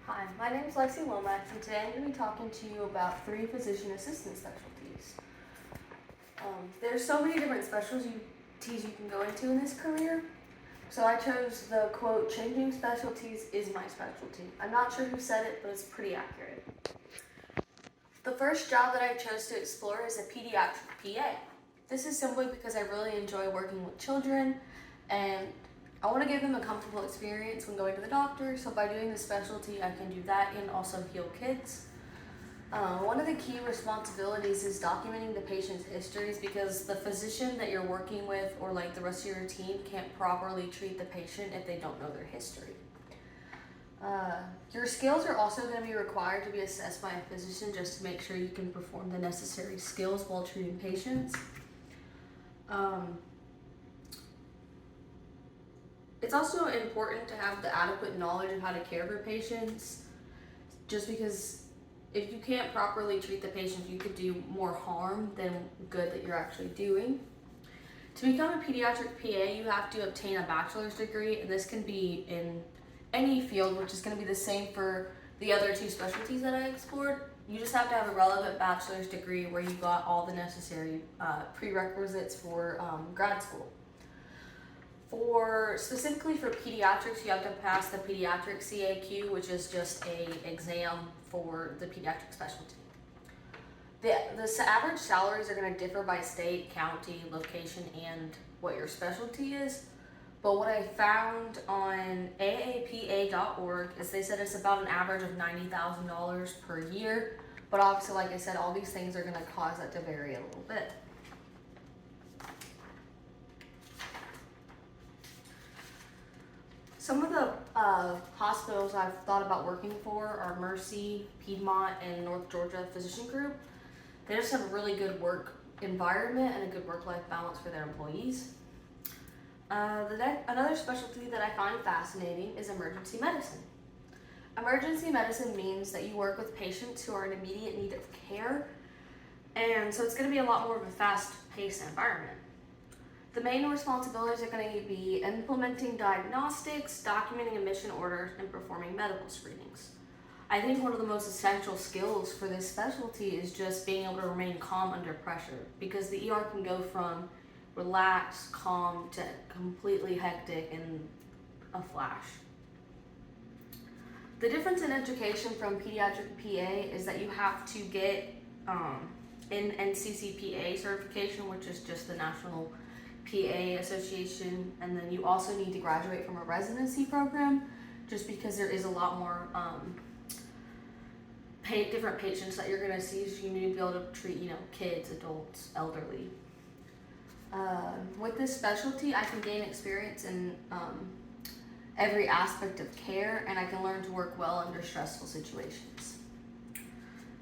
Hi, my name is Lexi Lomax, and today I'm going to be talking to you about 3 physician assistant specialties. There's so many different specialties you can go into in this career, so I chose the quote, "Changing specialties is my specialty." I'm not sure who said it, but it's pretty accurate. The first job that I chose to explore is a pediatric PA. This is simply because I really enjoy working with children, and I want to give them a comfortable experience when going to the doctor, so by doing this specialty, I can do that and also heal kids. One of the key responsibilities is documenting the patient's histories because the physician that you're working with or like the rest of your team can't properly treat the patient if they don't know their history. Your skills are also going to be required to be assessed by a physician just to make sure you can perform the necessary skills while treating patients. It's also important to have the adequate knowledge of how to care for patients, just because if you can't properly treat the patient, you could do more harm than good that you're actually doing. To become a pediatric PA, you have to obtain a bachelor's degree, and this can be in any field, which is going to be the same for the other 2 specialties that I explored. You just have to have a relevant bachelor's degree where you got all the necessary prerequisites for grad school. Specifically for pediatrics, you have to pass the pediatric CAQ, which is just an exam for the pediatric specialty. The average salaries are going to differ by state, county, location, and what your specialty is. But what I found on aapa.org is they said it's about an average of $90,000 per year. But obviously, like I said, all these things are going to cause that to vary a little bit. Some of the hospitals I've thought about working for are Mercy, Piedmont, and North Georgia Physician Group. They just have a really good work environment and a good work-life balance for their employees. Another specialty that I find fascinating is emergency medicine. Emergency medicine means that you work with patients who are in immediate need of care, and so it's going to be a lot more of a fast-paced environment. The main responsibilities are going to be implementing diagnostics, documenting admission orders, and performing medical screenings. I think one of the most essential skills for this specialty is just being able to remain calm under pressure, because the ER can go from relaxed, calm to completely hectic in a flash. The difference in education from pediatric PA is that you have to get an NCCPA certification, which is just the National PA Association, and then you also need to graduate from a residency program, just because there is a lot more different patients that you're going to see, so you need to be able to treat, kids, adults, elderly. With this specialty, I can gain experience in every aspect of care, and I can learn to work well under stressful situations.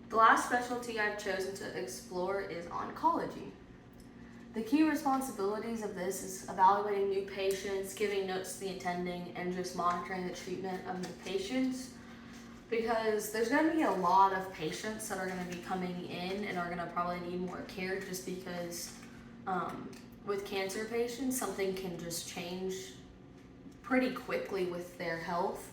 The last specialty I've chosen to explore is oncology. The key responsibilities of this is evaluating new patients, giving notes to the attending, and just monitoring the treatment of new patients, because there's going to be a lot of patients that are going to be coming in and are going to probably need more care, just because with cancer patients, something can just change pretty quickly with their health,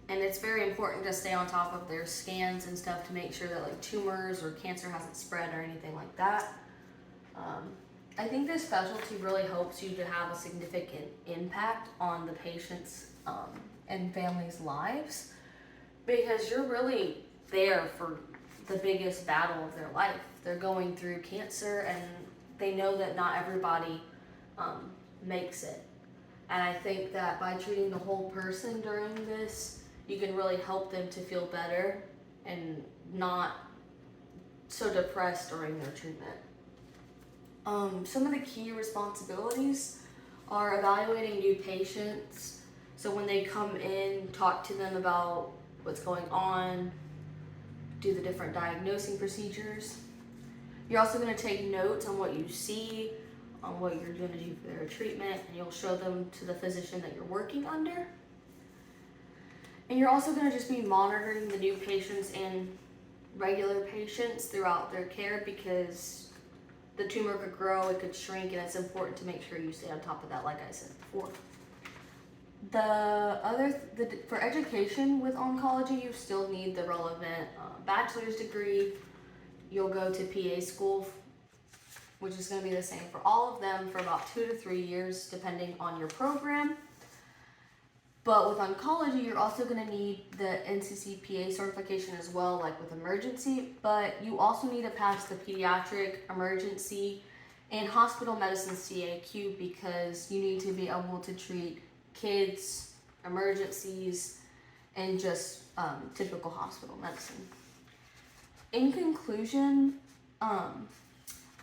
and it's very important to stay on top of their scans and stuff to make sure that like tumors or cancer hasn't spread or anything like that. I think this specialty really helps you to have a significant impact on the patients and families' lives, because you're really there for the biggest battle of their life. They're going through cancer, and they know that not everybody makes it. And I think that by treating the whole person during this, you can really help them to feel better and not so depressed during their treatment. Some of the key responsibilities are evaluating new patients. So when they come in, talk to them about what's going on, do the different diagnosing procedures. You're also going to take notes on what you see, on what you're going to do for their treatment, and you'll show them to the physician that you're working under. And you're also going to just be monitoring the new patients and regular patients throughout their care, because the tumor could grow, it could shrink, and it's important to make sure you stay on top of that, like I said before. For education with oncology, you still need the relevant bachelor's degree. You'll go to PA school, which is going to be the same for all of them for about 2 to 3 years, depending on your program. But with oncology, you're also going to need the NCCPA certification as well, like with emergency. But you also need to pass the pediatric, emergency, and hospital medicine CAQ because you need to be able to treat kids, emergencies, and just typical hospital medicine. In conclusion, I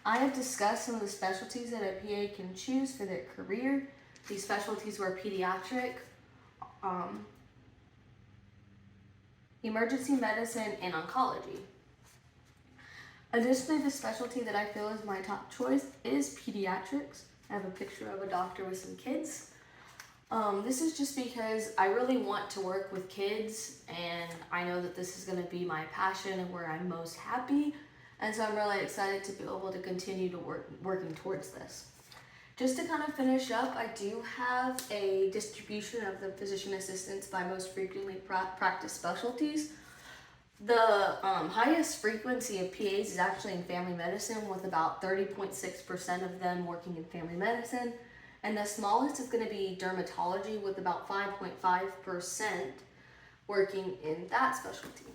have discussed some of the specialties that a PA can choose for their career. These specialties were pediatric, emergency medicine, and oncology. Additionally, the specialty that I feel is my top choice is pediatrics. I have a picture of a doctor with some kids. This is just because I really want to work with kids, and I know that this is going to be my passion and where I'm most happy, and so I'm really excited to be able to continue to working towards this. Just to kind of finish up, I do have a distribution of the physician assistants by most frequently practiced specialties. The highest frequency of PAs is actually in family medicine, with about 30.6% of them working in family medicine. And the smallest is going to be dermatology, with about 5.5% working in that specialty.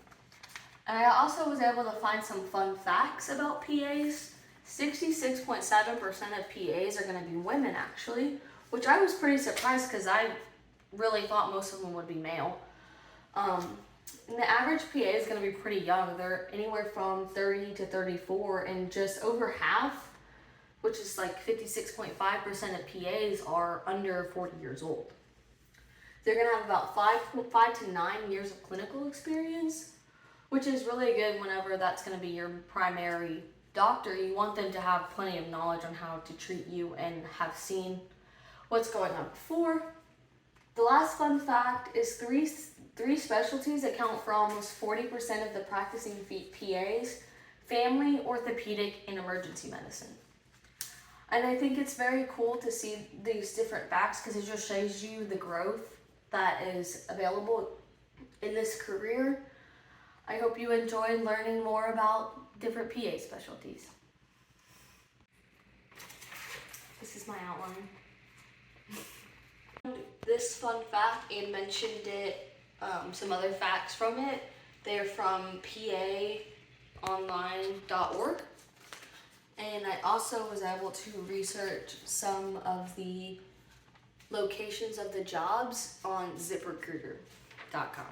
And I also was able to find some fun facts about PAs. 66.7% of PAs are going to be women, actually, which I was pretty surprised because I really thought most of them would be male. And the average PA is going to be pretty young. They're anywhere from 30 to 34, and just over half, which is like 56.5% of PAs, are under 40 years old. They're going to have about 5 to 9 years of clinical experience, which is really good whenever that's going to be your primary doctor. You want them to have plenty of knowledge on how to treat you and have seen what's going on before. The last fun fact is three specialties account for almost 40% of the practicing PAs: family, orthopedic, and emergency medicine. And I think it's very cool to see these different facts because it just shows you the growth that is available in this career. I hope you enjoyed learning more about different PA specialties. This is my outline. This fun fact, and mentioned it, some other facts from it. They're from paonline.org. And I also was able to research some of the locations of the jobs on ziprecruiter.com.